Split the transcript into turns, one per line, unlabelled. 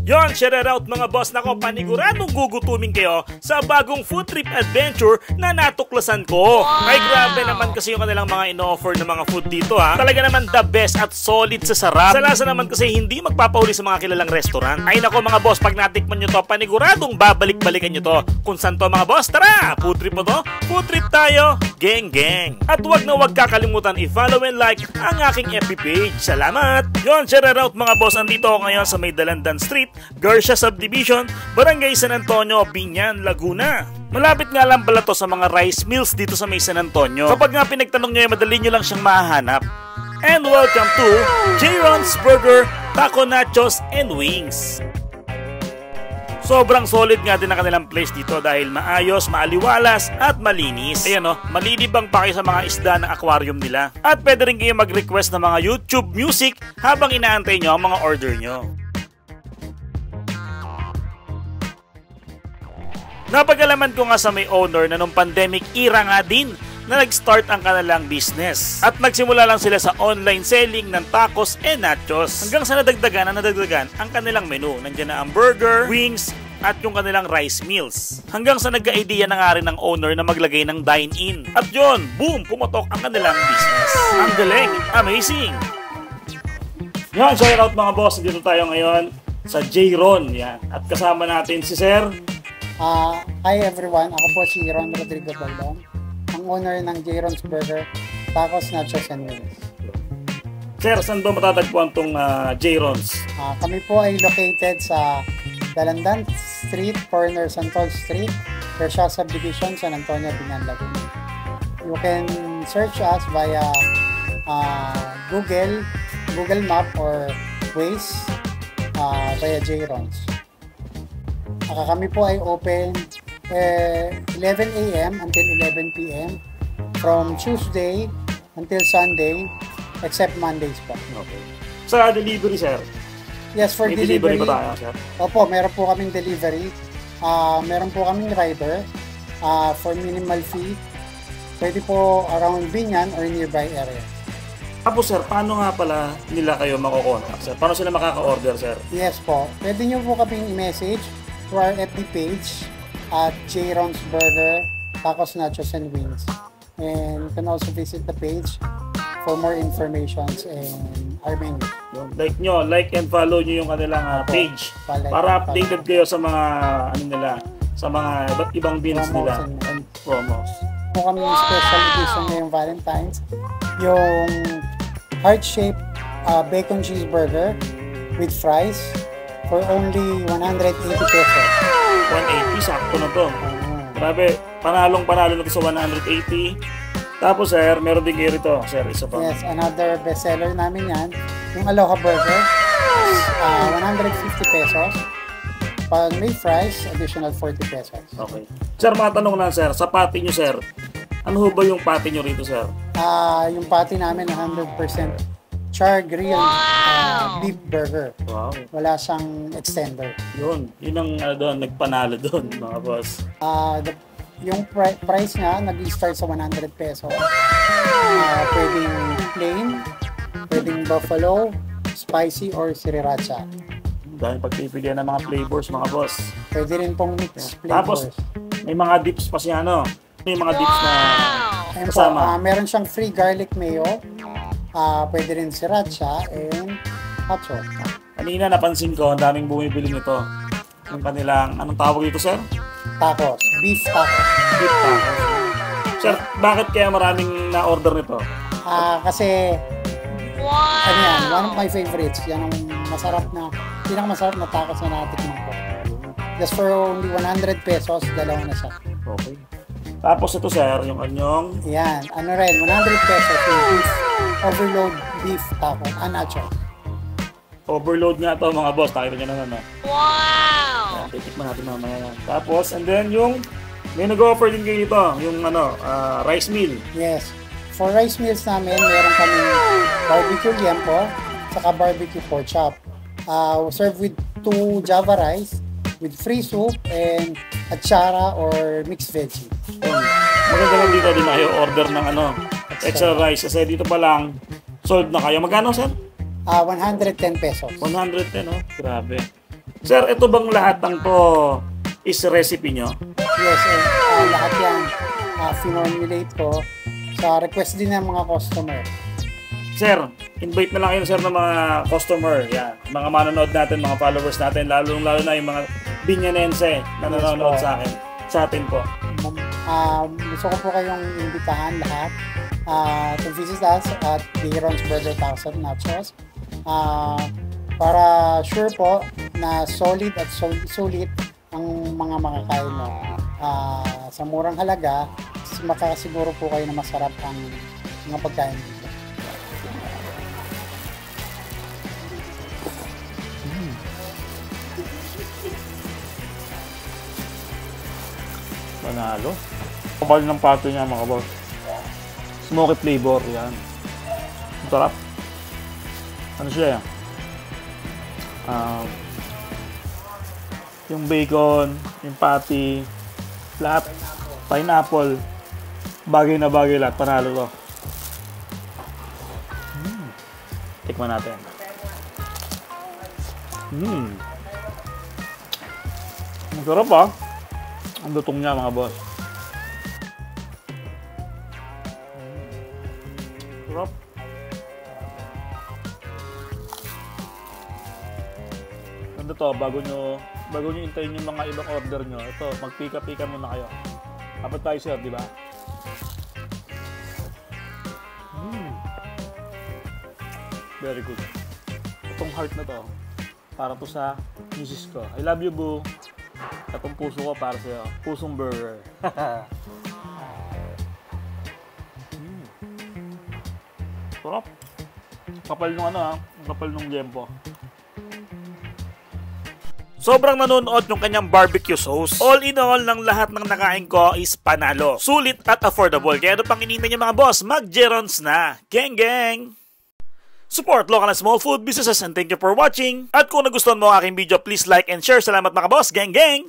Yon, share out mga boss, nako, paniguradong gugutumin kayo sa bagong food trip adventure na natuklasan ko. Ay grabe naman kasi yung kanilang mga in-offer na mga food dito ha. Talaga naman the best at solid sa sarap. Sa lasa naman kasi hindi magpapahuli sa mga kilalang restaurant. Ay nako mga boss, pag natikman nyo to, paniguradong babalik-balikan nyo to. Kung saan to mga boss, tara! Food trip mo to? Food trip tayo! Gang gang! At wag na wag kakalimutan i-follow and like ang aking FB page. Salamat! Yon, share out mga boss, andito ako ngayon sa may Dalandan Street, Garcia Subdivision, Barangay San Antonio, Biñan, Laguna. Malapit nga lang pala to sa mga rice mills dito sa may San Antonio. Kapag nga pinagtanong nyo, madali nyo lang siyang mahahanap. And welcome to J-Ron's Burger, Taco Nachos, and Wings. Sobrang solid nga din ang kanilang place dito dahil maayos, maaliwalas at malinis. Ayan o, malilibang pa kayo sa mga isda ng aquarium nila. At pwede rin kayo mag-request ng mga YouTube music habang inaantay nyo ang mga order nyo. Napag-alaman ko nga sa may owner na nung pandemic era nga din na nag-start ang kanilang business. At nagsimula lang sila sa online selling ng tacos and nachos. Hanggang sa nadagdagan ang kanilang menu. Nandiyan na ang burger, wings, at yung kanilang rice meals. Hanggang sa nagka-idea na nga rin ng owner na maglagay ng dine-in. At yun, boom, pumatok ang kanilang business. Ang galing, amazing! Yan, shout out mga boss. Dito tayo ngayon sa J-Ron. Yan. At kasama natin si Sir.
Hi everyone, ako po si Ron Rodrigo Baldon, ang owner ng J-Ron's Burger, Tacos, Nachos, and Wings.
Sir, saan ba matatagpuan itong J-Ron's?
Kami po ay located sa Dalandan Street, corner Santol Street, Garcia Subdivision, San Antonio, Biñan, Laguna. You can search us via Google Map or Waze via J-Ron's. Kami po ay open 11 a.m. until 11 p.m. from Tuesday until Sunday except Mondays po.
Okay. Sa delivery, sir?
Yes, for
may
delivery.
Ba tayo, sir?
Opo, meron po kaming delivery. Meron po kaming rider for minimal fee. Pwede po around Biñan or nearby area.
Tapos sir, paano nga pala nila kayo makokontak, sir? Paano sila makaka-order, sir?
Yes po. Pwede nyo po kaming i-message to our FB page at J-Ron's Burger, Tacos, Nachos, and Wings. And you can also visit the page for more information and our menu.
Like and follow nyo yung kanilang page para updated kayo sa mga sa mga iba't ibang beans nila and promos.
Po kami yung special edition ngayong Valentine's, yung heart-shaped bacon cheeseburger with fries for only 180 pesos.
180, sakto na to. Grabe, panalo na to sa 180. Tapos sir, meron din kayo rito. Sir, isa pa.
Yes, another bestseller namin yan. Yung Aloha Burger, 150 pesos. Pag may fries, additional 40 pesos.
Okay. Sir, matanong na sir, sa patty nyo sir, ano ho ba yung patty nyo rito sir?
Yung patty namin, 100% char grilled beef burger.
Wow.
Wala siyang extender.
Yun ang doon, nagpanalo doon mga boss.
Yung price niya nag-start sa 100 pesos. Pwedeng plain, pwedeng buffalo, spicy, or sriracha.
Dahil pagpipilian ng mga flavors mga boss.
Pwede rin pong mix
Tapos
flavors.
may mga dips pa siya may mga dips na kasama.
Meron siyang free garlic mayo. Pwede rin sriracha and hot sauce.
Kanina napansin ko, ang daming bumibili nito. Yung kanilang, anong tawag dito, sir?
Tacos. Beef tacos.
Beef tacos. Sir, bakit kaya maraming na-order nito?
Kasi, one of my favorites. Yan ang pinakamasarap na tacos na natikman ko. Just for only 100 pesos, dalawa na siya.
Okay. Tapos ito, sir, yung anyong...
Yan, 100 pesos yung beef overload beef taco, nacho.
Overload nga to mga boss, nakita nyo naman.
Wow!
Titikman natin mamaya yan. Tapos, and then yung, may nag-offer din kayo dito, yung rice meal.
Yes. For rice meals namin, meron kami barbecue liempo, saka barbecue pork chop. Served with 2 java rice, with free soup, and atsara or mixed veggie.
Maganda lang dito, di na kayo order ng extra rice. Kasi dito pa lang, sold na kayo. Magkano, sir?
110 pesos.
110, oh. Grabe. Sir, ito bang lahat ng to is recipe nyo?
Yes, lahat yan finormulate ko sa request din ng mga customer.
Sir, invite na lang kayo sir ng mga customer. Yan, mga manonood natin, mga followers natin, lalo na yung mga binyanense na nanonood sa atin po.
Gusto ko po kayong imbitahan lahat to visit us at Ron's Burger Tacos at Nachos. Para sure po na solid at sulit ang mga makakain mo. Sa murang halaga, makakasiguro po kayo na masarap ang mga pagkain dito.
Panalo. Kapal ng pato niya mga boss. Smoky flavor, yan. Sarap. Ano siya yan? Yung bacon, yung patty, lahat, pineapple, bagay na bagay lahat, panalo to. Tikman natin. Ang sarap ah. Ang lutong niya mga boss. Sarap. Ano to, bago nyo hintayin yung mga ibang order nyo, ito, magpika-pika muna kayo. Appetizer, di ba? Very good. Itong heart na to, para to sa misis ko. I love you, boo. Itong puso ko para sa'yo. Pusong burger. Sarap. Kapal nung kapal nung jempo. Sobrang nanonood yung kanyang barbecue sauce. All in all, ng lahat ng nakain ko is panalo. Sulit at affordable. Kaya ano pang inintay niyo mga boss, mag-Jerons na. Gang gang! Support local and small food businesses and thank you for watching. At kung nagustuhan mo ang aking video, please like and share. Salamat mga boss. Gang gang!